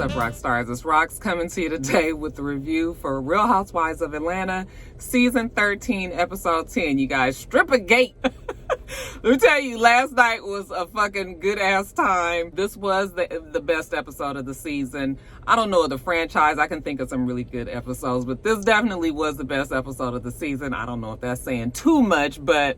up, rock stars? It's Rox coming to you today with the review for Real Housewives of Atlanta, season 13, episode 10. You guys, stripper gate. Let me tell you, last night was a fucking good ass time. This was the best episode of the season. I don't know of the franchise. I can think of some really good episodes, but this definitely was the best episode of the season. I don't know if that's saying too much, but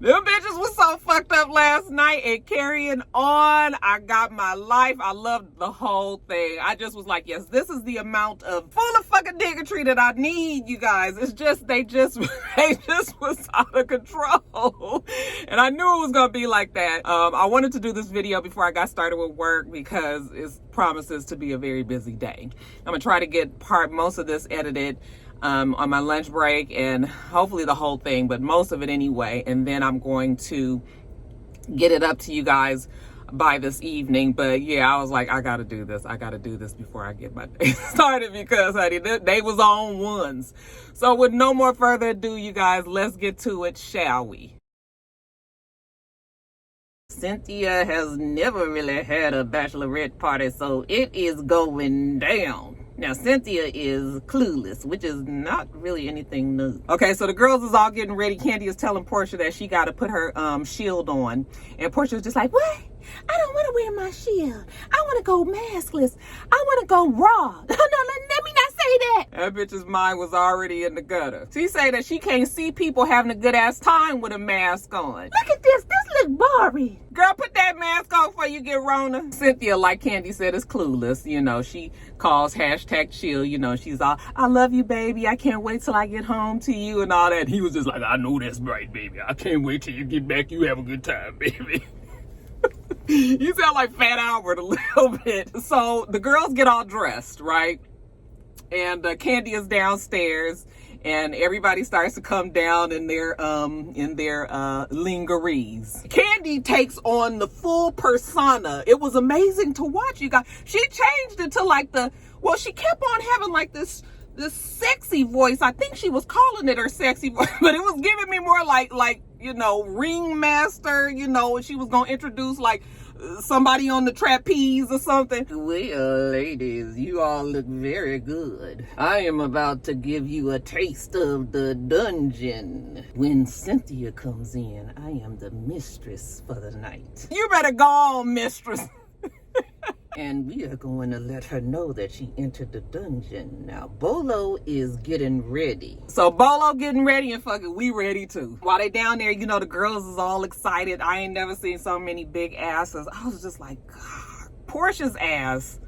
them bitches was so fucked up last night and carrying on. I got my life. I loved the whole thing. I just was like, yes, this is the amount of full of fucking diggantry that I need, you guys. It's just, they just was out of control. And I knew it was going to be like that. I wanted to do this video before I got started with work because it promises to be a very busy day. I'm going to try to get most of this edited on my lunch break, and hopefully the whole thing, but most of it anyway. And then I'm going to get it up to you guys by this evening. But yeah, I was like, I gotta do this. I gotta do this before I get my day started because, honey, they was on ones. So with no more further ado, you guys, let's get to it, shall we? Cynthia has never really had a bachelorette party, so it is going down. Now, Cynthia is clueless, which is not really anything new. Okay, so the girls is all getting ready. Kandi is telling Porsha that she got to put her shield on. And Porsha's just like, what? I don't want to wear my shield. I want to go maskless. I want to go raw. No, let me not say that. That bitch's mind was already in the gutter. She say that she can't see people having a good ass time with a mask on. Look at this. This look boring. Girl, put that mask on before you get Rona. Cynthia, like Kandi said, is clueless. You know, she calls #chill. You know, she's all, I love you, baby. I can't wait till I get home to you and all that. And he was just like, I know that's right, baby. I can't wait till you get back. You have a good time, baby. You sound like Fat Albert a little bit. So the girls get all dressed, right? And Kandi is downstairs, and everybody starts to come down in their lingeries. Kandi takes on the full persona. It was amazing to watch, you guys. She changed it to like she kept on having like this sexy voice. I think she was calling it her sexy voice, but it was giving me more like you know, ringmaster. You know, she was gonna introduce like somebody on the trapeze or something. Well, ladies, you all look very good. I am about to give you a taste of the dungeon. When Cynthia comes in, I am the mistress for the night. You better go on, mistress. And we are going to let her know that she entered the dungeon. Now, Bolo is getting ready. So Bolo getting ready, and fucking we ready too. While they down there, you know, the girls is all excited. I ain't never seen so many big asses. I was just like, God, Porsha's ass.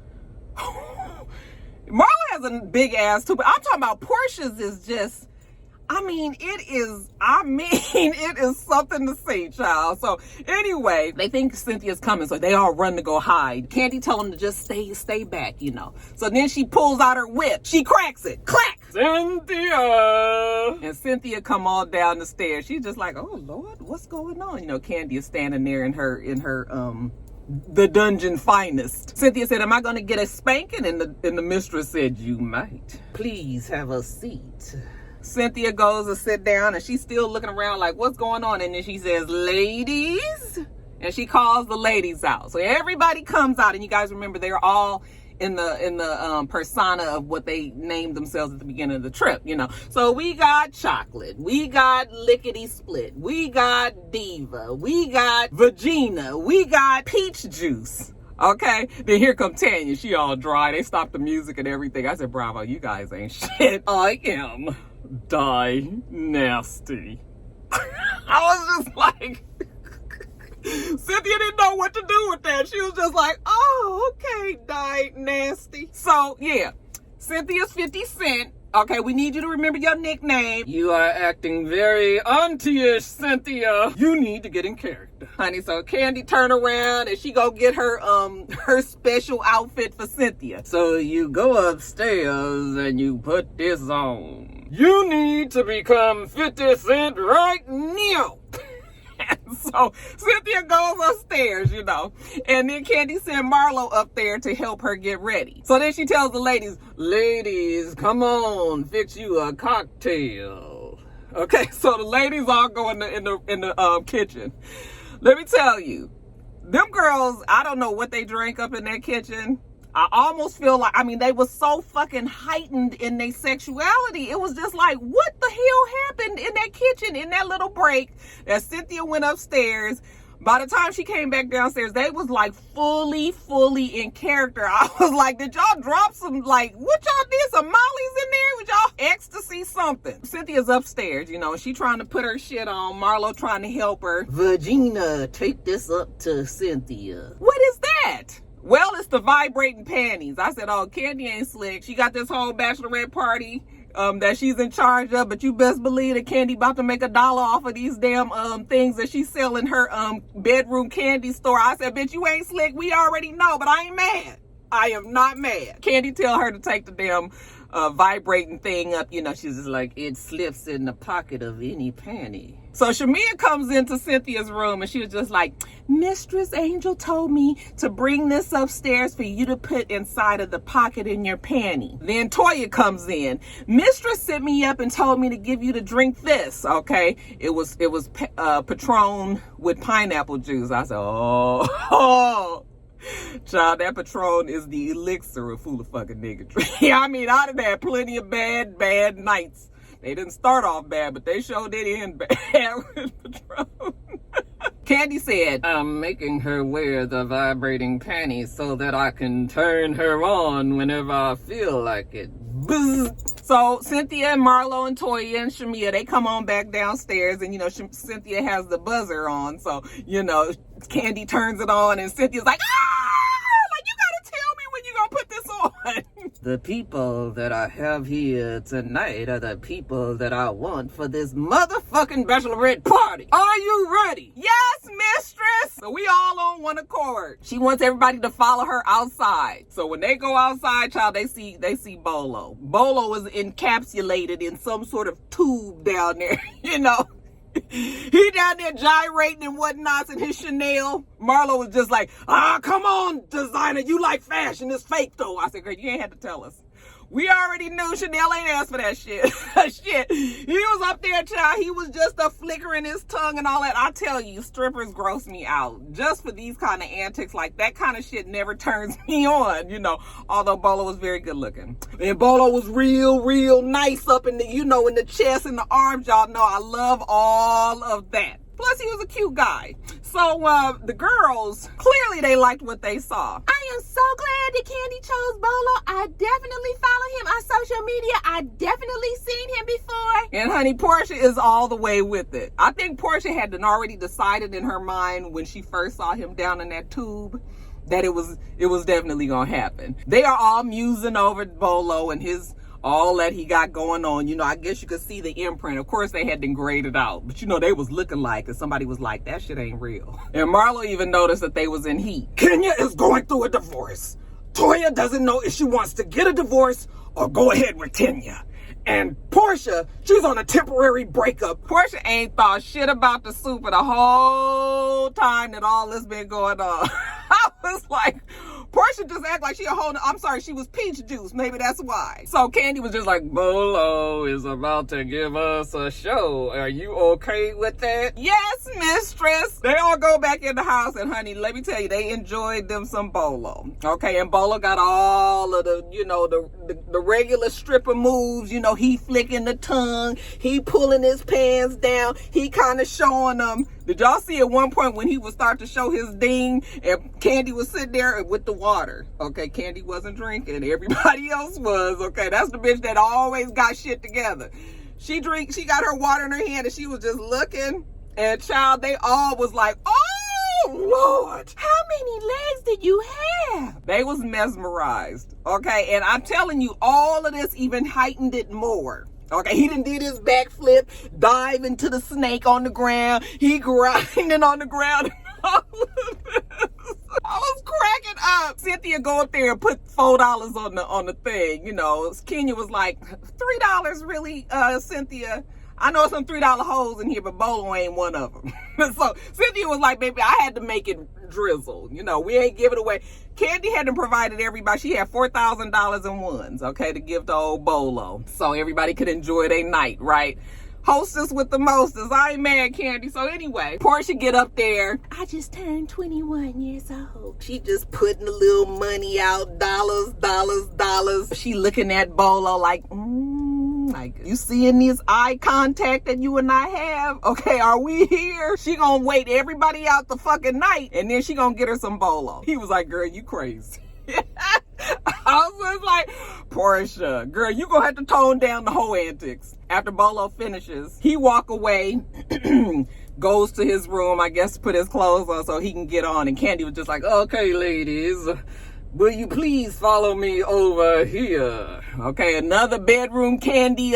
Marlo has a big ass too, but I'm talking about Porsha's is just, it is something to see, child. So anyway, they think Cynthia's coming, so they all run to go hide. Kandi tell them to just stay back, you know. So then she pulls out her whip. She cracks it. Clack! Cynthia! And Cynthia come all down the stairs. She's just like, oh Lord, what's going on? You know, Kandi is standing there in her the dungeon finest. Cynthia said, am I gonna get a spanking? And the mistress said, you might. Please have a seat. Cynthia goes to sit down, and she's still looking around like, what's going on? And then she says, ladies, and she calls the ladies out. So everybody comes out, and you guys remember they're all in the persona of what they named themselves at the beginning of the trip, you know. So we got Chocolate, we got Lickety Split, we got Diva, we got Vagina, we got Peach Juice. Okay, then here come Tanya. She all dry. They stopped the music and everything. I said, bravo, you guys ain't shit. I am nasty. I was just like, Cynthia didn't know what to do with that. She was just like, oh, okay, nasty. So yeah, Cynthia's 50 Cent. Okay, we need you to remember your nickname. You are acting very auntie-ish, Cynthia. You need to get in character. Honey, so Kandi turn around and she go get her her special outfit for Cynthia. So you go upstairs and you put this on. You need to become 50 Cent right now. So Cynthia goes upstairs, you know, and then Kandi sent Marlo up there to help her get ready. So then she tells the ladies, come on, fix you a cocktail. Okay, so the ladies all go in the kitchen. Let me tell you, them girls, I don't know what they drank up in that kitchen. I almost feel like, I mean, they were so fucking heightened in their sexuality. It was just like, what the hell happened in that kitchen in that little break that Cynthia went upstairs? By the time she came back downstairs, they was like fully in character. I was like, did y'all drop some, like, what y'all did? Some mollies in there? With y'all ecstasy something? Cynthia's upstairs, you know, she trying to put her shit on. Marlo trying to help her. Virginia, take this up to Cynthia. What is that? Well, it's the vibrating panties. I said, oh, Kandi ain't slick. She got this whole bachelorette party that she's in charge of, but you best believe that Kandi about to make $1 off of these damn things that she's selling her bedroom candy store. I said, bitch, you ain't slick. We already know, but I ain't mad. I am not mad. Kandi tell her to take the damn vibrating thing up. You know, she's just like, it slips in the pocket of any panty. So Shamia comes into Cynthia's room and she was just like, Mistress Angel told me to bring this upstairs for you to put inside of the pocket in your panty. Then Toya comes in. Mistress sent me up and told me to give you to drink this. Okay, it was Patron with pineapple juice. I said, oh. Child, that Patron is the elixir of fool of fucking nigga. Yeah, I mean, I done had plenty of bad nights. They didn't start off bad, but they sure did end bad with Patron. Kandi said, I'm making her wear the vibrating panties so that I can turn her on whenever I feel like it. Bzz. So Cynthia and Marlo and Toya and Shamia, they come on back downstairs, and you know, Cynthia has the buzzer on, so you know, Kandi turns it on and Cynthia's like, like, you gotta tell me when you gonna put this on. The people that I have here tonight are the people that I want for this motherfucking bachelorette party. Are you ready? Yes, mistress. So we all on one accord. She wants everybody to follow her outside. So when they go outside, child, they see Bolo. Bolo is encapsulated in some sort of tube down there, you know. He down there gyrating and whatnots in his Chanel. Marlo was just like, come on, designer, you like fashion. It's fake though. I said, girl, you ain't had to tell us. We already knew Chanel ain't asked for that shit. Shit. He was up there, child. He was just a flickering his tongue and all that. I tell you, strippers gross me out. Just for these kind of antics, like that kind of shit never turns me on, you know. Although Bolo was very good looking. And Bolo was real nice up in the, you know, in the chest and the arms. Y'all know I love all of that. Plus, he was a cute guy. So, the girls, clearly they liked what they saw. I am so glad that Kandi chose Bolo. I definitely follow him on social media. I definitely seen him before. And honey, Porsha is all the way with it. I think Porsha had already decided in her mind when she first saw him down in that tube that it was definitely gonna happen. They are all musing over Bolo and his all that he got going on. You know, I guess you could see the imprint. Of course, they had to grade it out, but you know, they was looking like, and somebody was like, that shit ain't real. And Marlo even noticed that they was in heat. Kenya is going through a divorce. Toya doesn't know if she wants to get a divorce or go ahead with Kenya. And Porsha, she's on a temporary breakup. Porsha ain't thought shit about the super the whole time that all this been going on. I was like, Porsha just act like she a whole, I'm sorry, she was peach juice. Maybe that's why. So Kandi was just like, Bolo is about to give us a show. Are you okay with that? Yes, mistress. They all go back in the house, and honey, let me tell you, they enjoyed them some Bolo. Okay, and Bolo got all of the, you know, the regular stripper moves. You know, he flicking the tongue, he pulling his pants down, he kind of showing them. Did y'all see at one point when he would start to show his ding and Kandi was sitting there with the water? Okay, Kandi wasn't drinking. Everybody else was. Okay, that's the bitch that always got shit together. She got her water in her hand and she was just looking. And child, they all was like, oh Lord, how many legs did you have? They was mesmerized. Okay, and I'm telling you, all of this even heightened it more. Okay, he done did his backflip, dive into the snake on the ground. He grinding on the ground. I was cracking up. Cynthia go up there and put $4 on the thing. You know, Kenya was like, $3 really, Cynthia? I know some $3 hoes in here, but Bolo ain't one of them. So Cynthia was like, baby, I had to make it drizzle. You know, we ain't giving away. Kandi hadn't provided everybody. She had $4,000 in ones, okay, to give to old Bolo. So everybody could enjoy their night, right? Hostess with the mostest. I ain't mad, Kandi. So anyway, Porsha get up there. I just turned 21 years old. She just putting a little money out, dollars. She looking at Bolo like, like, you seeing this eye contact that you and I have? Okay, are we here? She gonna wait everybody out the fucking night, and then she gonna get her some Bolo. He was like, girl, you crazy. I was just like, Porsha, girl, you gonna have to tone down the whole antics. After Bolo finishes, he walk away, goes to his room, I guess, to put his clothes on so he can get on. And Kandi was just like, okay, ladies, will you please follow me over here? Okay, another bedroom Kandi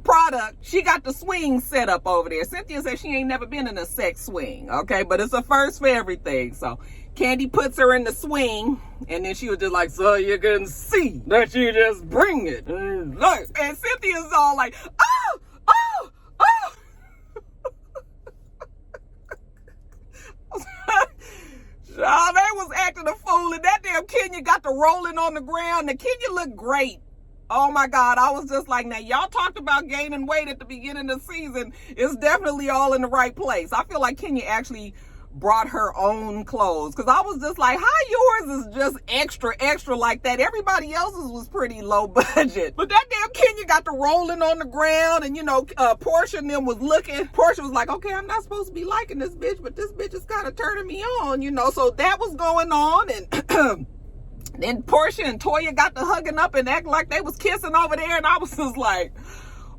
product. She got the swing set up over there. Cynthia said she ain't never been in a sex swing, okay? But it's a first for everything. So Kandi puts her in the swing, and then she was just like, so you can see that you just bring it. And Cynthia's all like, oh. They was acting a fool, and that damn Kenya got to rolling on the ground. The Kenya looked great. Oh my God, I was just like, now y'all talked about gaining weight at the beginning of the season. It's definitely all in the right place. I feel like Kenya actually brought her own clothes, because I was just like, how yours is just extra like that? Everybody else's was pretty low budget, but that damn Kenya got to rolling on the ground. And you know, Porsha and them was looking. Porsha was like, okay, I'm not supposed to be liking this bitch, but this bitch is kind of turning me on, you know. So that was going on. And then Porsha and Toya got to hugging up and acting like they was kissing over there, and I was just like,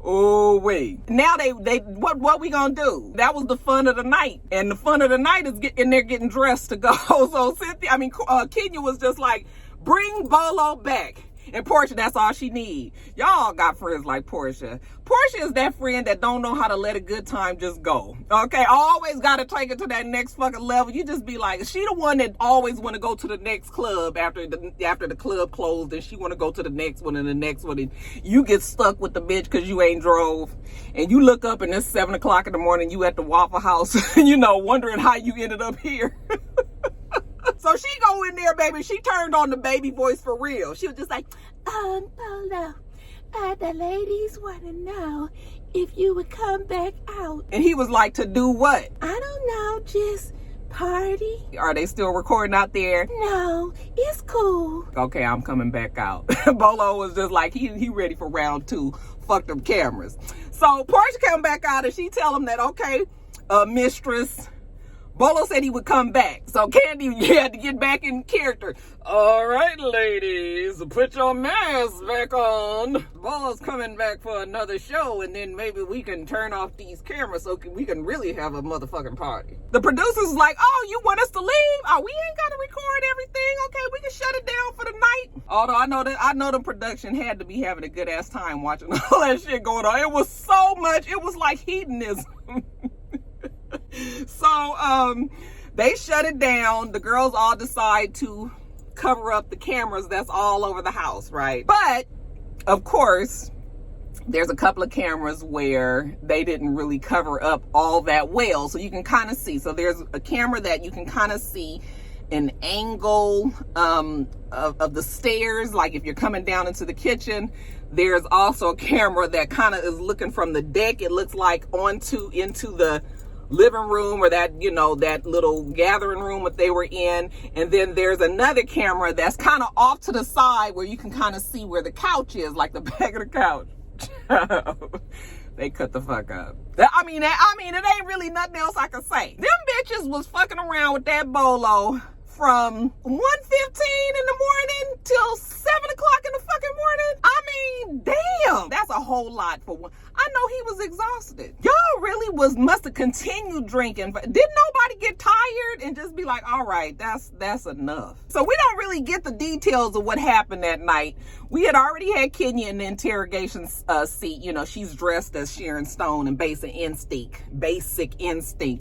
oh wait. Now they what we gonna do? That was the fun of the night, and the fun of the night is getting there, getting dressed to go. So Kenya was just like, bring Bolo back. And Porsha, that's all she need. Y'all got friends like Porsha. Porsha is that friend that don't know how to let a good time just go. Okay, always got to take it to that next fucking level. You just be like, she the one that always want to go to the next club after the club closed, and she want to go to the next one and the next one, and you get stuck with the bitch because you ain't drove, and you look up and it's 7 o'clock in the morning, you at the Waffle House, you know, wondering how you ended up here. So she go in there, baby. She turned on the baby voice for real. She was just like, Bolo, the ladies want to know if you would come back out. And he was like, to do what? I don't know, just party. Are they still recording out there? No, it's cool. Okay, I'm coming back out. Bolo was just like, he ready for round 2. Fuck them cameras. So Porsha came back out, and she tell him that, okay, Mistress, Bolo said he would come back. So Kandi had to get back in character. All right, ladies, put your masks back on. Bolo's coming back for another show, and then maybe we can turn off these cameras so we can really have a motherfucking party. The producer's like, oh, you want us to leave? Oh, we ain't got to record everything. Okay, we can shut it down for the night. Although I know the production had to be having a good ass time watching all that shit going on. It was so much. It was like hedonism. So they shut it down. The girls all decide to cover up the cameras that's all over the house, right? But of course, there's a couple of cameras where they didn't really cover up all that well, so you can kind of see. So there's a camera that you can kind of see an angle of the stairs, like if you're coming down into the kitchen. There's also a camera that kind of is looking from the deck, it looks like, into the living room, or that, you know, that little gathering room that they were in. And then there's another camera that's kind of off to the side where you can kind of see where the couch is, like the back of the couch. They cut the fuck up. I mean, it ain't really nothing else I can say. Them bitches was fucking around with that Bolo from 1:15 in the morning till 7 o'clock in the fucking morning. I mean, damn, that's a whole lot for one. I know he was exhausted. Y'all really must have continued drinking. Didn't nobody get tired and just be like, all right, that's enough? So we don't really get the details of what happened that night. We had already had Kenya in the interrogation seat. You know, she's dressed as Sharon Stone in Basic Instinct,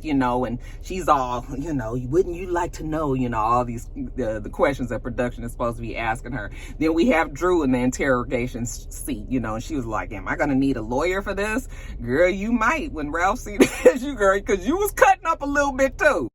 you know, and she's all, you know, wouldn't you like to know, you know, all these, the questions that production is supposed to be asking her. Then we have Drew in the interrogation seat, you know, and she was like, am I going to need a lawyer for this? Girl, you might when Ralph see this, you girl, because you was cutting up a little bit too.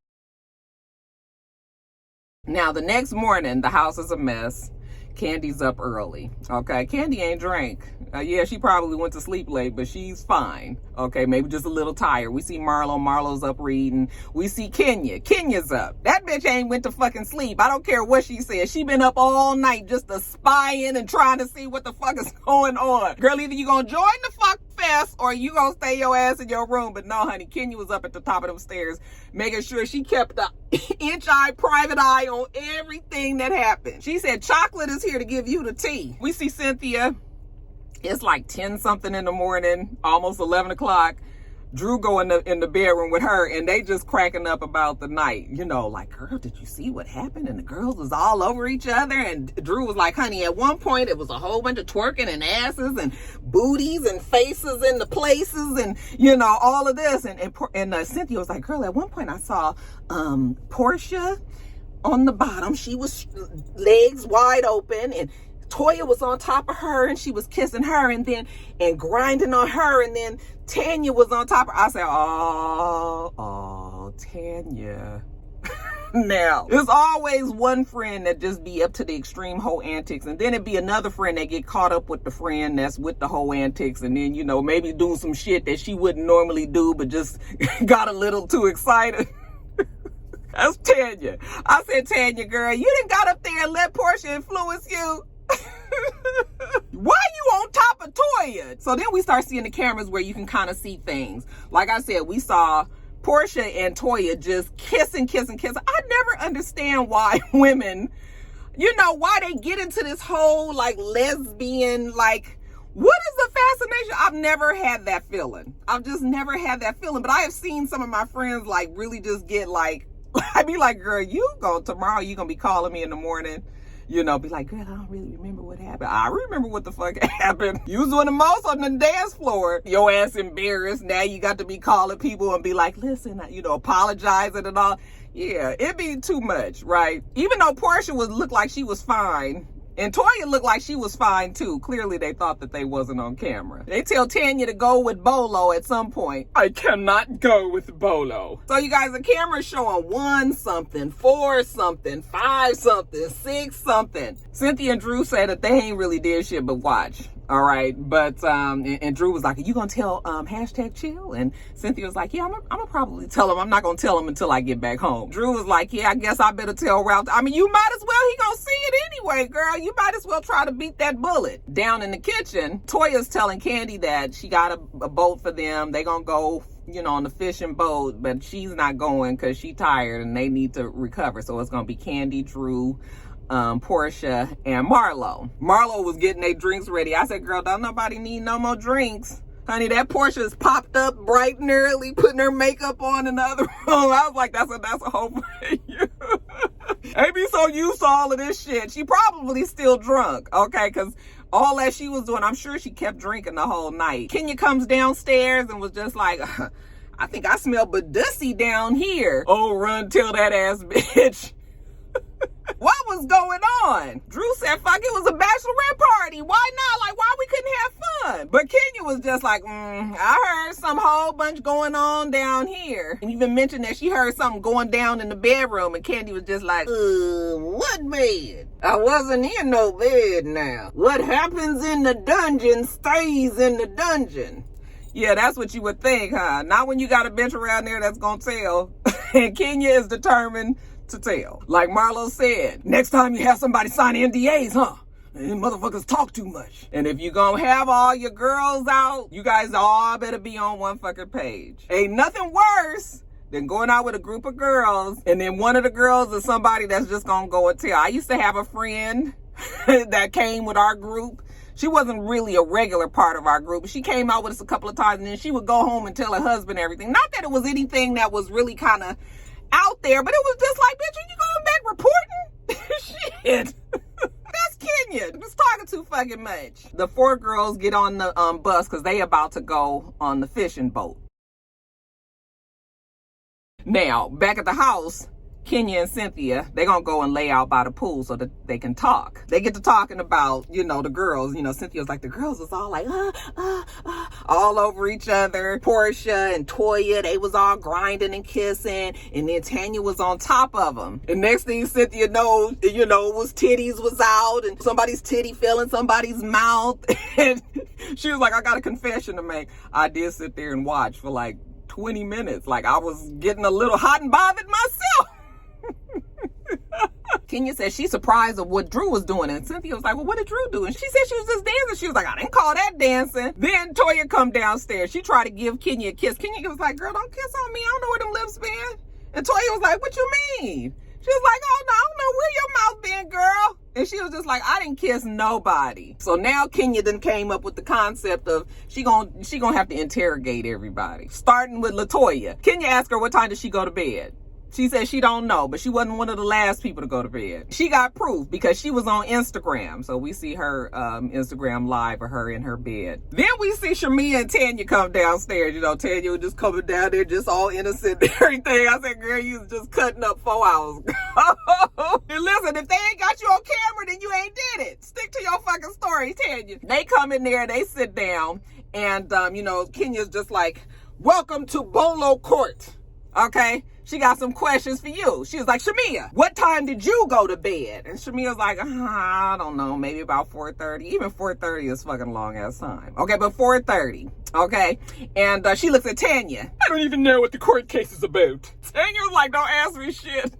Now, the next morning, the house is a mess. Kandi's up early. Okay, Kandi ain't drank. Yeah, she probably went to sleep late, but she's fine. Okay, maybe just a little tired. We see Marlo. Marlo's up reading. We see Kenya. Kenya's up. That bitch ain't went to fucking sleep. I don't care what she said. She been up all night just spying and trying to see what the fuck is going on. Girl, either you gonna join the fuck fest or you gonna stay your ass in your room. But no, honey, Kenya was up at the top of them stairs making sure she kept the inch-eye private eye on everything that happened. She said chocolate is here to give you the tea. We see Cynthia. It's like 10 something in the morning, almost 11 o'clock. Drew go in the bedroom with her, and they just cracking up about the night. You know, like, girl, did you see what happened? And the girls was all over each other. And Drew was like, honey, at one point it was a whole bunch of twerking and asses and booties and faces in the places and, you know, all of this. And Cynthia was like, girl, at one point I saw Porsha on the bottom. She was legs wide open, and Toya was on top of her, and she was kissing her and grinding on her, and then Tanya was on top of her. I said, oh, Tanya. Now, there's always one friend that just be up to the extreme whole antics, and then it'd be another friend that get caught up with the friend that's with the whole antics, and then, you know, maybe doing some shit that she wouldn't normally do, but just got a little too excited. That's Tanya. I said, Tanya, girl, you done got up there and let Porsha influence you. Why you on top of Toya? So then we start seeing the cameras where you can kind of see things. Like I said, we saw Porsha and Toya just kissing. I never understand why women, you know, why they get into this whole like lesbian, like, what is the fascination? I've never had that feeling. I've just never had that feeling. But I have seen some of my friends like really just get like, I'd be like, girl, tomorrow you gonna be calling me in the morning. You know, be like, girl, I don't really remember what happened. I remember what the fuck happened. You was doing the most on the dance floor. Your ass embarrassed. Now you got to be calling people and be like, listen, you know, apologizing and all. Yeah, it'd be too much, right? Even though Porsha looked like she was fine, and Toya looked like she was fine too. Clearly they thought that they wasn't on camera. They tell Tanya to go with Bolo at some point. I cannot go with Bolo. So you guys, the camera's showing 1 something, 4 something, 5 something, 6 something. Cynthia and Drew said that they ain't really did shit but watch. All right, but and Drew was like, are you gonna tell #chill? And Cynthia was like, yeah, I'm gonna probably tell him. I'm not gonna tell him until I get back home. Drew was like, yeah, I guess I better tell Ralph. I mean, you might as well, he gonna see it anyway, girl. You might as well try to beat that bullet. Down in the kitchen, Toya's telling Kandi that she got a boat for them. They gonna go, you know, on the fishing boat, but she's not going because she's tired and they need to recover. So it's gonna be Kandi, Drew, Porsha, and Marlo. Marlo was getting their drinks ready. I said, girl, don't nobody need no more drinks. Honey, that Porsha's popped up bright and early, putting her makeup on in the other room. I was like, that's a hope for you. They be so used to all of this shit. She probably still drunk, okay? Because all that she was doing, I'm sure she kept drinking the whole night. Kenya comes downstairs and was just like, I think I smell Badussy down here. Oh, run, tell that ass bitch. What was going on? Drew said, fuck, it was a bachelorette party. Why not? Like, why we couldn't have fun? But Kenya was just like, I heard some whole bunch going on down here. And even mentioned that she heard something going down in the bedroom. And Kandi was just like, what bed? I wasn't in no bed now. What happens in the dungeon stays in the dungeon. Yeah, that's what you would think, huh? Not when you got a bitch around there that's gonna tell. And Kenya is determined to tell. Like Marlo said, next time you have somebody sign NDAs, huh? And motherfuckers talk too much. And if you gonna have all your girls out, you guys all better be on one fucking page. Ain't nothing worse than going out with a group of girls and then one of the girls is somebody that's just gonna go and tell. I used to have a friend that came with our group. She wasn't really a regular part of our group. She came out with us a couple of times and then she would go home and tell her husband everything. Not that it was anything that was really kind of out there, but it was just like, bitch, are you going back reporting? Shit. That's Kenya. Just talking too fucking much. The 4 girls get on the bus because they about to go on the fishing boat. Now, back at the house, Kenya and Cynthia, they're gonna go and lay out by the pool so that they can talk. They get to talking about, you know, the girls. You know, Cynthia's like, the girls was all like, all over each other. Porsha and Toya, they was all grinding and kissing, and then Tanya was on top of them. And next thing Cynthia knows, you know, was titties was out, and somebody's titty fell in somebody's mouth. And she was like, I got a confession to make. I did sit there and watch for like 20 minutes. Like, I was getting a little hot and bothered myself. Kenya said she's surprised of what Drew was doing, and Cynthia was like, well, what did Drew do? And she said she was just dancing. She was like, I didn't call that dancing. Then Toya come downstairs. She tried to give Kenya a kiss. Kenya was like, girl, don't kiss on me. I don't know where them lips been. And Toya was like, what you mean? She was like, oh no, I don't know where your mouth been, girl. And she was just like, I didn't kiss nobody. So now Kenya then came up with the concept of she gonna have to interrogate everybody, starting with LaToya. Kenya asked her what time did she go to bed. She said she don't know, but she wasn't one of the last people to go to bed. She got proof because she was on Instagram. So we see her Instagram live of her in her bed. Then we see Shamia and Tanya come downstairs. You know, Tanya was just coming down there just all innocent and everything. I said, girl, you was just cutting up 4 hours ago. And listen, if they ain't got you on camera, then you ain't did it. Stick to your fucking story, Tanya. They come in there, they sit down, and, you know, Kenya's just like, welcome to Bolo Court. Okay? She got some questions for you. She was like, Shamia, what time did you go to bed? And Shamia was like, I don't know, maybe about 4:30. Even 4:30 is fucking long ass time. Okay, but 4:30. Okay. And she looks at Tanya. I don't even know what the court case is about. Tanya was like, don't ask me shit.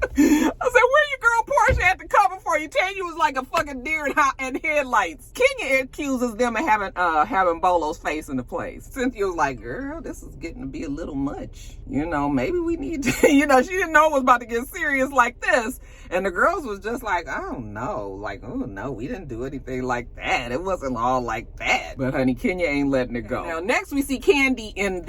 I said, where your girl Porsha had to cover for you? Tanya was like a fucking deer in headlights. Kenya accuses them of having Bolo's face in the place. Cynthia was like, girl, this is getting to be a little much. You know, maybe we need to, you know, she didn't know it was about to get serious like this. And the girls was just like, I don't know. Like, oh no, we didn't do anything like that. It wasn't all like that. But honey, Kenya ain't letting it go. Now, next we see Kandi in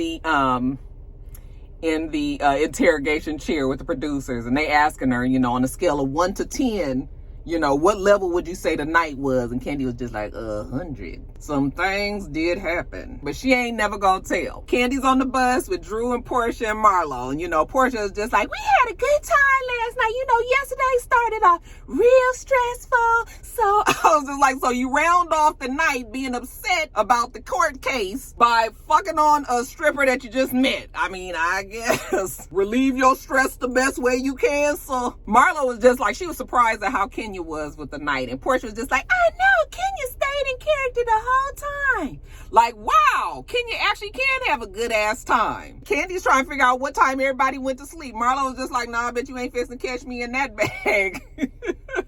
the interrogation chair with the producers, and they asking her, you know, on a scale of 1 to 10, you know, what level would you say the night was? And Kandi was just like, 100. Some things did happen, but she ain't never gonna tell. Kandi's on the bus with Drew and Porsha and Marlo, and you know, Porsha is just like, we had a good time last night. You know, yesterday started off real stressful. So I was just like, so you round off the night being upset about the court case by fucking on a stripper that you just met. I mean, I guess relieve your stress the best way you can. So Marlo was just like, she was surprised at how Kenya was with the night, and Porsha was just like, I know, Kenya stayed in character the whole time. Like, wow, Kenya actually can have a good ass time. Kandi's trying to figure out what time everybody went to sleep. Marlo was just like, nah, I bet you ain't fixing to catch me in that bag.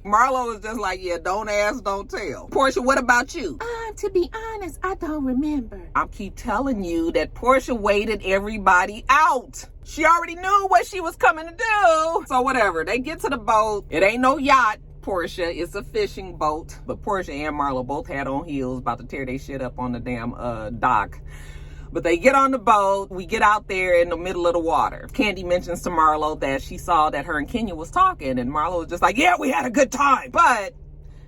Marlo was just like, yeah, don't ask, don't tell. Porsha, what about you? To be honest, I don't remember. I keep telling you that Porsha waited everybody out. She already knew what she was coming to do. So whatever, they get to the boat. It ain't no yacht, Porsha. It's a fishing boat. But Porsha and Marlo both had on heels, about to tear their shit up on the damn dock. But they get on the boat. We get out there in the middle of the water. Kandi mentions to Marlo that she saw that her and Kenya was talking, and Marlo was just like, yeah, we had a good time. But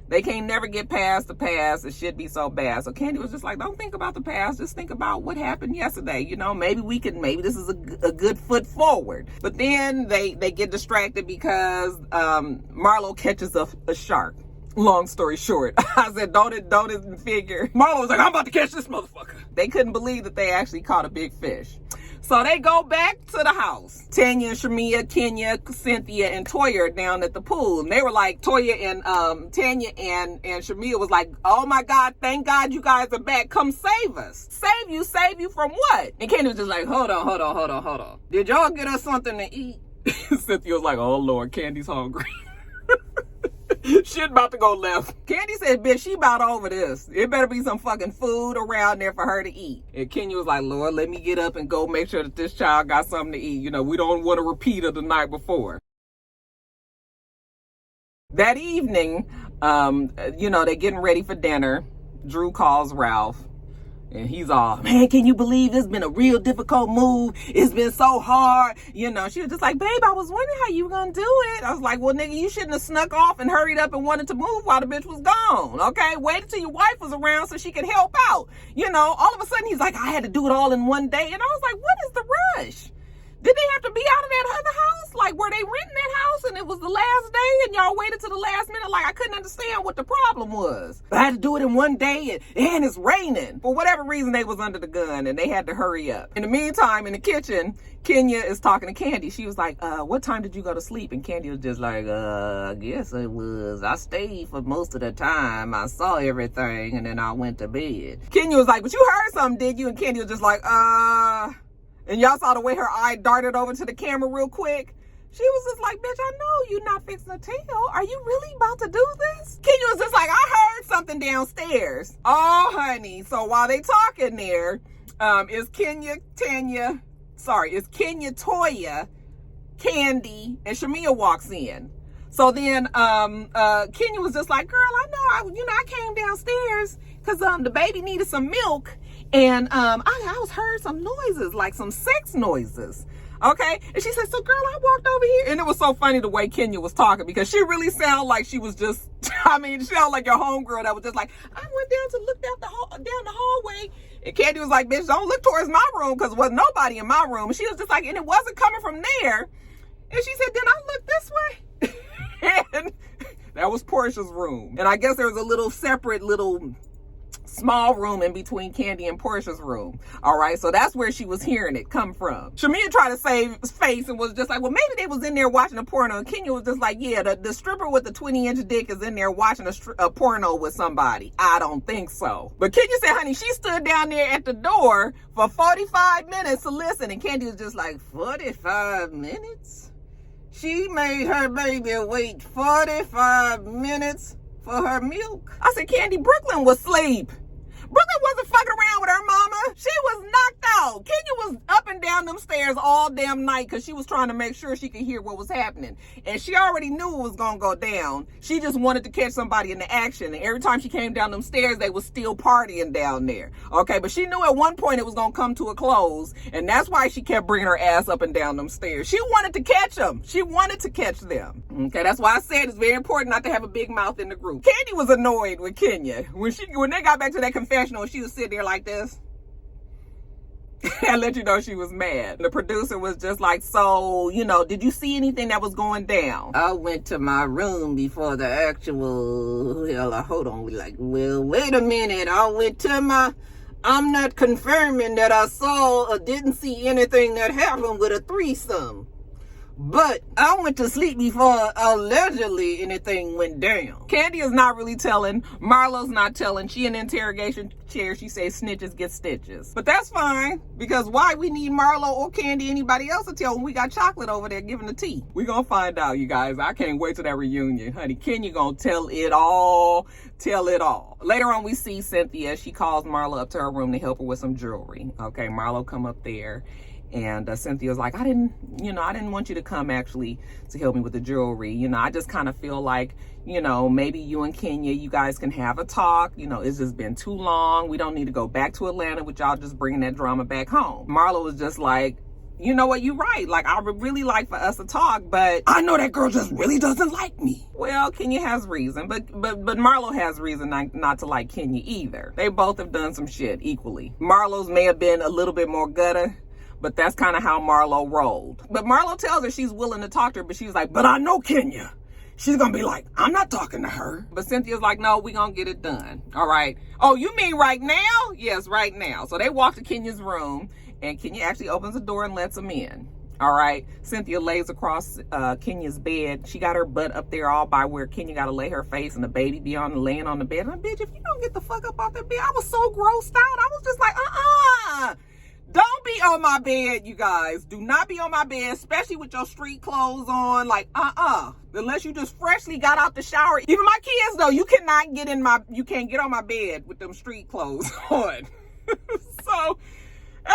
they can't never get past the past. It should be so bad. So Kandi was just like, don't think about the past. Just think about what happened yesterday. You know, maybe this is a good foot forward. But then they get distracted because Marlo catches a shark. Long story short, I said, don't it figure. Marlo was like, I'm about to catch this motherfucker. They couldn't believe that they actually caught a big fish. So they go back to the house. Tanya, Shamia, Kenya, Cynthia, and Toya are down at the pool. And they were like, Toya and Tanya and Shamia was like, oh my God, thank God you guys are back. Come save us. Save you from what? And Kenya was just like, hold on. Did y'all get us something to eat? Cynthia was like, oh Lord, Kandi's hungry. Shit about to go left. Kandi said, bitch, she about over this. It better be some fucking food around there for her to eat. And Kenya was like, Lord, let me get up and go make sure that this child got something to eat. You know, we don't want a repeat of the night before. That evening, you know, they're getting ready for dinner. Drew calls Ralph. And he's all, man, can you believe it's been a real difficult move? It's been so hard. You know, she was just like, babe, I was wondering how you were going to do it. I was like, well, nigga, you shouldn't have snuck off and hurried up and wanted to move while the bitch was gone. Okay, wait until your wife was around so she could help out. You know, all of a sudden he's like, I had to do it all in one day. And I was like, what is the rush? Did they have to be out of that other house? Like, were they renting that house and it was the last day and y'all waited to the last minute? Like, I couldn't understand what the problem was. I had to do it in one day and it's raining. For whatever reason, they was under the gun and they had to hurry up. In the meantime, in the kitchen, Kenya is talking to Kandi. She was like, what time did you go to sleep? And Kandi was just like, I guess it was. I stayed for most of the time. I saw everything and then I went to bed. Kenya was like, but you heard something, did you? And Kandi was just like, and y'all saw the way her eye darted over to the camera real quick. She was just like, bitch, I know you not fixing to tell. Are you really about to do this? Kenya was just like, I heard something downstairs. Oh, honey. So while they talking there, is Kenya, Toya, Kandi, and Shamia walks in. So then Kenya was just like, girl, I know, I came downstairs because the baby needed some milk. And I was heard some noises, like some sex noises. Okay. And she said, so girl, I walked over here. And it was so funny the way Kenya was talking, because she really sounded like she was just, she sounded like your homegirl that was just like, I went down to look down the hallway. And Kandi was like, bitch, don't look towards my room, because there was nobody in my room. And she was just like, and it wasn't coming from there. And she said, then I looked this way. And that was Porsha's room. And I guess there was a little separate small room in between Kandi and Porsha's room. All right, so that's where she was hearing it come from. Shamia tried to save face and was just like, well, maybe they was in there watching a porno. And Kenya was just like, yeah, the stripper with the 20-inch dick is in there watching a porno with somebody. I don't think so. But Kenya said, honey, she stood down there at the door for 45 minutes to listen. And Kandi was just like, 45 minutes? She made her baby wait 45 minutes for her milk? I said, Kandi, Brooklyn was asleep. Brooklyn wasn't fucking around with her mama. She was knocked out. Kenya was up and down them stairs all damn night because she was trying to make sure she could hear what was happening. And she already knew it was going to go down. She just wanted to catch somebody in the action. And every time she came down them stairs, they was still partying down there. Okay, but she knew at one point it was going to come to a close. And that's why she kept bringing her ass up and down them stairs. She wanted to catch them. She wanted to catch them. Okay, that's why I said it's very important not to have a big mouth in the group. Kandi was annoyed with Kenya. When they got back to that confessional, she was sitting there like this. I let you know she was mad. The producer was just like, so, did you see anything that was going down? I went to my room before the actual, hold on. Well, wait a minute. I'm not confirming that I saw or didn't see anything that happened with a threesome. But I went to sleep before allegedly anything went down. Kandi is not really telling. Marlo's not telling. She in the interrogation chair. She says snitches get stitches. But that's fine, because why we need Marlo or Kandi, anybody else to tell when we got chocolate over there giving the tea? We gonna find out, you guys. I can't wait to that reunion. Honey, Kenya gonna tell it all. Tell it all. Later on, we see Cynthia. She calls Marlo up to her room to help her with some jewelry. Okay, Marlo come up there. And Cynthia's like, I didn't want you to come actually to help me with the jewelry. I just kind of feel like, maybe you and Kenya, you guys can have a talk. It's just been too long. We don't need to go back to Atlanta with y'all just bringing that drama back home. Marlo was just like, you know what, you're right. Like, I would really like for us to talk, but I know that girl just really doesn't like me. Well, Kenya has reason, but Marlo has reason not to like Kenya either. They both have done some shit equally. Marlo's may have been a little bit more gutter, but that's kind of how Marlo rolled. But Marlo tells her she's willing to talk to her, but she's like, but I know Kenya. She's going to be like, I'm not talking to her. But Cynthia's like, no, we're going to get it done. All right. Oh, you mean right now? Yes, right now. So they walk to Kenya's room, and Kenya actually opens the door and lets them in. All right. Cynthia lays across Kenya's bed. She got her butt up there all by where Kenya got to lay her face and the baby be laying on the bed. And bitch, if you don't get the fuck up off that bed, I was so grossed out. I was just like, don't be on my bed, you guys. Do not be on my bed, especially with your street clothes on. Like, unless you just freshly got out the shower. Even my kids, though, you can't get on my bed with them street clothes on. So,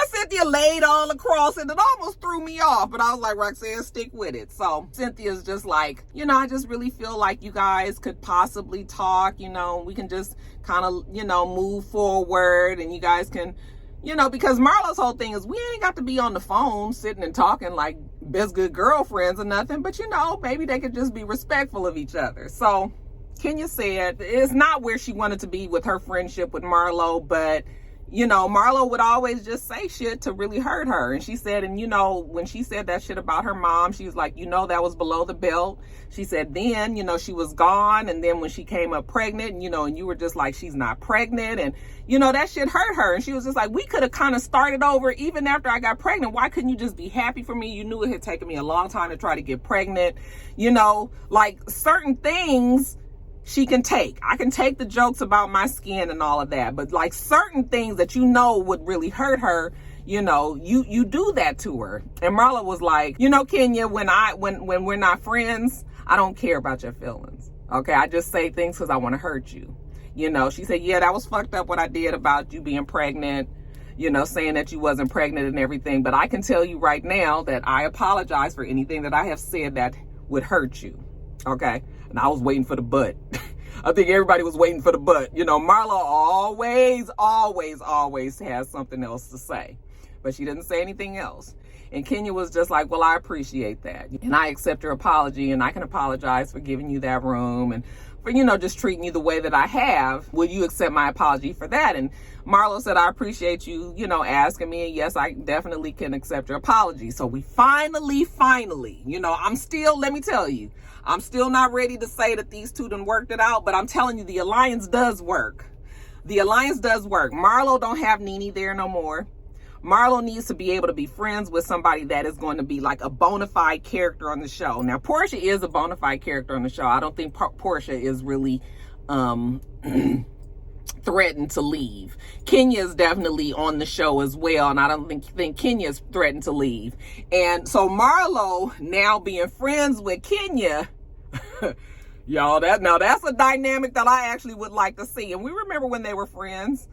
Cynthia laid all across and it almost threw me off. But I was like, Roxanne, stick with it. So, Cynthia's just like, I just really feel like you guys could possibly talk. We can just kind of, move forward and you guys can, because Marlo's whole thing is we ain't got to be on the phone sitting and talking like best good girlfriends or nothing. But, maybe they could just be respectful of each other. So Kenya said it's not where she wanted to be with her friendship with Marlo. But, you know, Marlo would always just say shit to really hurt her. And she said, and you know, when she said that shit about her mom, she was like, you know, that was below the belt. She said then, you know, she was gone. And then when she came up pregnant, you know, and you were just like, she's not pregnant. And, you know, that shit hurt her. And she was just like, we could have kind of started over even after I got pregnant. Why couldn't you just be happy for me? You knew it had taken me a long time to try to get pregnant. You know, like certain things she can take. I can take the jokes about my skin and all of that, but like certain things that you know would really hurt her, you know, you do that to her. And Marlo was like, you know, Kenya, when we're not friends, I don't care about your feelings. Okay, I just say things because I want to hurt you. You know, she said, yeah, that was fucked up what I did about you being pregnant, you know, saying that you wasn't pregnant and everything. But I can tell you right now that I apologize for anything that I have said that would hurt you. Okay. And I was waiting for the butt. I think everybody was waiting for the butt. You know, Marlo always has something else to say. But she didn't say anything else. And Kenya was just like, well, I appreciate that. And I accept your apology. And I can apologize for giving you that room. And for, you know, just treating you the way that I have. Will you accept my apology for that? And Marlo said, I appreciate you, you know, asking me. And yes, I definitely can accept your apology. So we finally, you know, let me tell you, I'm still not ready to say that these two done worked it out, but I'm telling you, the alliance does work. The alliance does work. Marlo don't have Nene there no more. Marlo needs to be able to be friends with somebody that is going to be like a bona fide character on the show. Now, Porsha is a bona fide character on the show. I don't think Porsha is really threatened to leave. Kenya is definitely on the show as well, and I don't think Kenya is threatened to leave. And so Marlo now being friends with Kenya, y'all, that's a dynamic that I actually would like to see. And we remember when they were friends.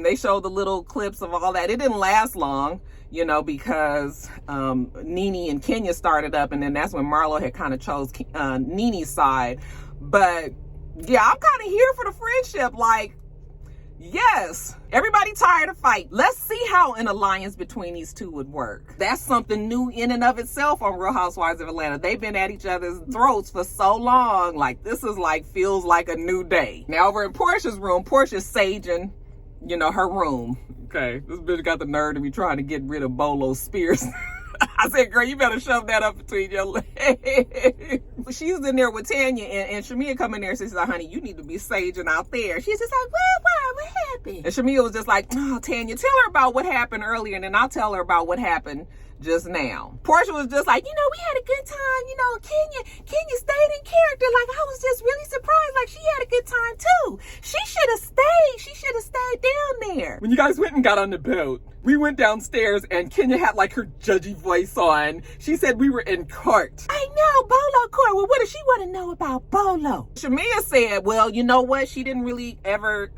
They showed the little clips of all that. It didn't last long, you know, because Nene and Kenya started up, and then that's when Marlo had kind of chose Nene's side. But yeah, I'm kind of here for the friendship. Like, yes, everybody tired of fight. Let's see how an alliance between these two would work. That's something new in and of itself on Real Housewives of Atlanta. They've been at each other's throats for so long. Like, this is like, feels like a new day. Now over in Porsha's room, Porsha's saging, you know, her room. Okay, this bitch got the nerve to be trying to get rid of Bolo's spears. I said, girl, you better shove that up between your legs. She was in there with Tanya, and Shamia come in there and says, honey, you need to be saging out there. She's just like, what happened? And Shamia was just like, oh, Tanya, tell her about what happened earlier, and then I'll tell her about what happened just now. Porsha was just like, you know, we had a good time. You know, Kenya stayed in character. Like, I was just really surprised. Like, she had a good time too. She should have stayed. She should have stayed down there. When you guys went and got on the boat, we went downstairs and Kenya had like her judgy voice on. She said we were in court. I know, Bolo Court. Well, what does she want to know about Bolo? Shamia said, well, you know what? She didn't really ever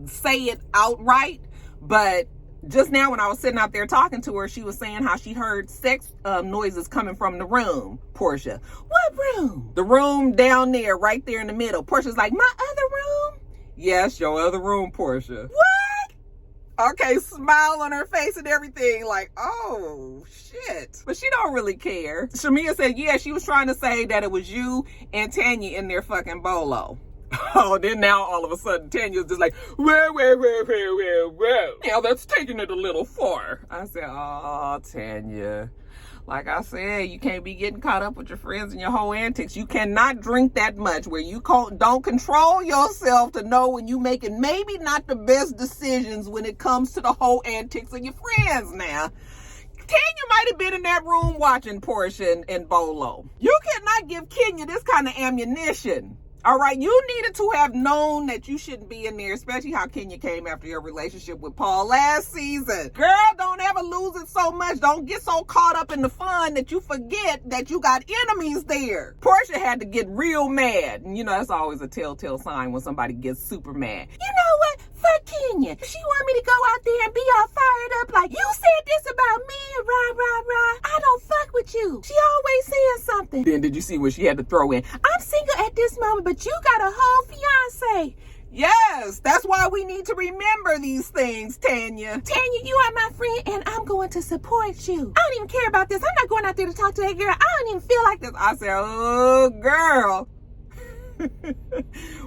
say it outright, but just now when I was sitting out there talking to her, she was saying how she heard sex noises coming from the room, Porsha. What room? The room down there, right there in the middle. Portia's like, my other room? Yes, your other room, Porsha. What? Okay, smile on her face and everything, like, oh, shit. But she don't really care. Shamia said, yeah, she was trying to say that it was you and Tanya in their fucking Bolo. Oh, then now all of a sudden Tanya's just like, well. Now that's taking it a little far. I said, oh, Tanya. Like I said, you can't be getting caught up with your friends and your whole antics. You cannot drink that much where you don't control yourself to know when you making maybe not the best decisions when it comes to the whole antics of your friends now. Kenya might have been in that room watching Porsha and Bolo. You cannot give Kenya this kind of ammunition. All right, you needed to have known that you shouldn't be in there, especially how Kenya came after your relationship with Paul last season. Girl, don't ever lose it so much. Don't get so caught up in the fun that you forget that you got enemies there. Porsha had to get real mad. And you know, that's always a telltale sign when somebody gets super mad. You know what? Fuck Kenya. She want me to go out there and be all fired up like, you said this about me, rah. I don't fuck with you. She always saying something. Then did you see what she had to throw in? I'm single at this moment, but you got a whole fiance. Yes, that's why we need to remember these things, Tanya. Tanya, you are my friend, and I'm going to support you. I don't even care about this. I'm not going out there to talk to that girl. I don't even feel like this. I said, oh, girl.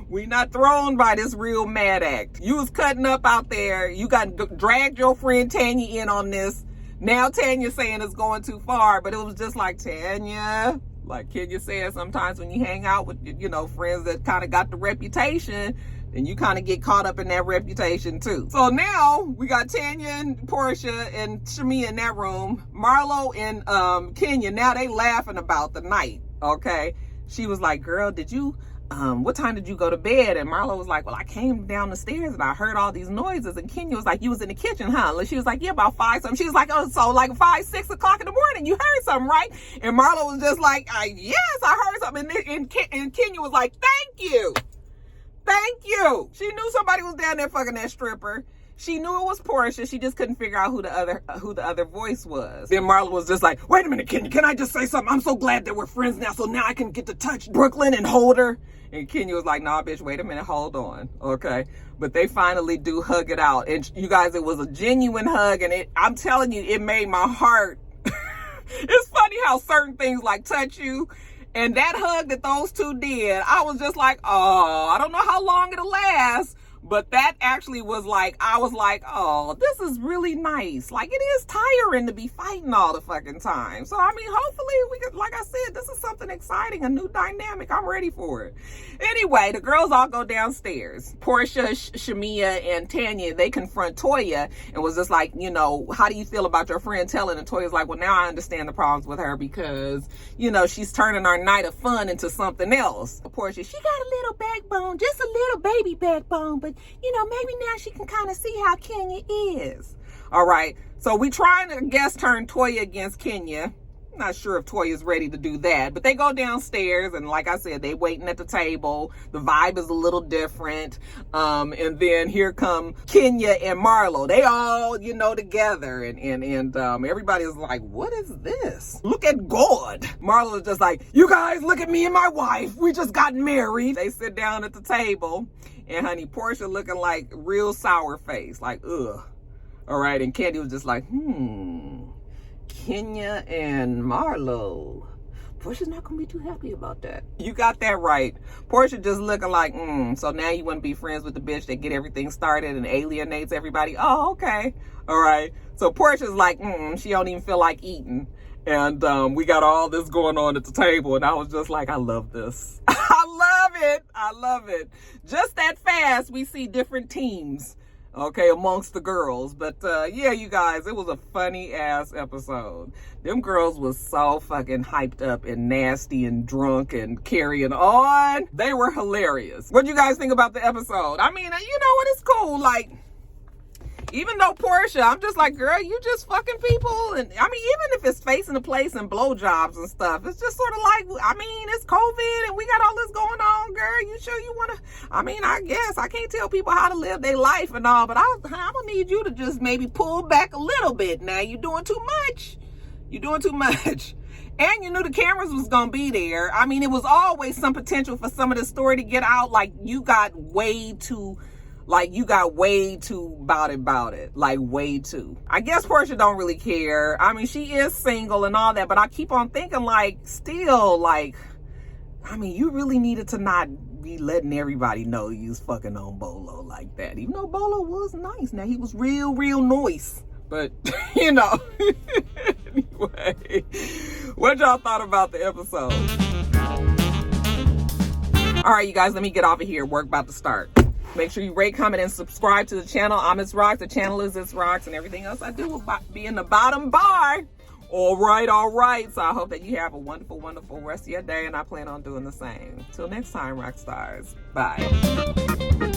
We not thrown by this real mad act. You was cutting up out there. You got dragged your friend Tanya in on this. Now Tanya saying it's going too far, but it was just like, Tanya, like Kenya said, sometimes when you hang out with, you know, friends that kind of got the reputation, then you kind of get caught up in that reputation too. So now we got Tanya and Porsha and Shamia in that room. Marlo and Kenya, now they laughing about the night, okay? She was like, girl, did you, what time did you go to bed? And Marlo was like, well, I came down the stairs and I heard all these noises. And Kenya was like, you was in the kitchen, huh? And she was like, yeah, about 5 something. She was like, oh, so like 5, 6 o'clock in the morning, you heard something, right? And Marlo was just like, yes, I heard something. And Kenya was like, thank you. Thank you. She knew somebody was down there fucking that stripper. She knew it was Porsha. She just couldn't figure out who the other voice was. Then Marlo was just like, wait a minute, Kenya, can I just say something? I'm so glad that we're friends now, so now I can get to touch Brooklyn and hold her. And Kenya was like, nah, bitch, wait a minute, hold on, okay? But they finally do hug it out. And you guys, it was a genuine hug, and I'm telling you, it made my heart. It's funny how certain things like touch you. And that hug that those two did, I was just like, oh, I don't know how long it'll last. But that actually was like, I was like, oh, this is really nice. Like, it is tiring to be fighting all the fucking time. So, I mean, hopefully we could, like I said, this is something exciting, a new dynamic. I'm ready for it. Anyway, the girls all go downstairs. Porsha, Shamia, and Tanya, they confront Toya and was just like, you know, how do you feel about your friend telling? And Toya's like, well, now I understand the problems with her because, you know, she's turning our night of fun into something else. Porsha, she got a little backbone, just a little baby backbone, but you know, maybe now she can kind of see how Kenya is. All right. So we trying to, I guess, turn Toya against Kenya. Not sure if Toya's ready to do that, but they go downstairs and like I said, they waiting at the table. The vibe is a little different. And then here come Kenya and Marlo. They all, you know, together and everybody's like, what is this? Look at God. Marlo is just like, you guys, look at me and my wife. We just got married. They sit down at the table and honey, Porsha looking like real sour face, like, ugh. All right. And Kandi was just like, Kenya and Marlo. Porsha's not gonna be too happy about that. You got that right. Porsha just looking like, so now you want to be friends with the bitch that get everything started and alienates everybody. Oh, okay. All right. So Porsha's like, she don't even feel like eating. And we got all this going on at the table. And I was just like, I love this. I love it. I love it. Just that fast, we see different teams. Okay, amongst the girls. But yeah, you guys, it was a funny ass episode. Them girls was so fucking hyped up and nasty and drunk and carrying on. They were hilarious. What do you guys think about the episode? I mean, you know what, it's cool. Like, even though Porsha, I'm just like, girl, you just fucking people. And I mean, even if it's facing the place and blowjobs and stuff, it's just sort of like, I mean, it's COVID and we got all this going on, girl. You sure you want to, I mean, I guess I can't tell people how to live their life and all, but I'm gonna need you to just maybe pull back a little bit. Now you're doing too much. You're doing too much. And you knew the cameras was going to be there. I mean, it was always some potential for some of the story to get out. Like, you got way too about it, like way too. I guess Porsha don't really care. I mean, she is single and all that, but I keep on thinking, like, still, like, I mean, you really needed to not be letting everybody know you was fucking on Bolo like that. Even though Bolo was nice. Now, he was real nice. But, you know, anyway, what y'all thought about the episode? All right, you guys, let me get off of here. Work about to start. Make sure you rate, comment, and subscribe to the channel. I'm ITSROX. The channel is ITSROX, and everything else I do will be in the bottom bar. All right. So I hope that you have a wonderful rest of your day, and I plan on doing the same. Till next time, rock stars. Bye.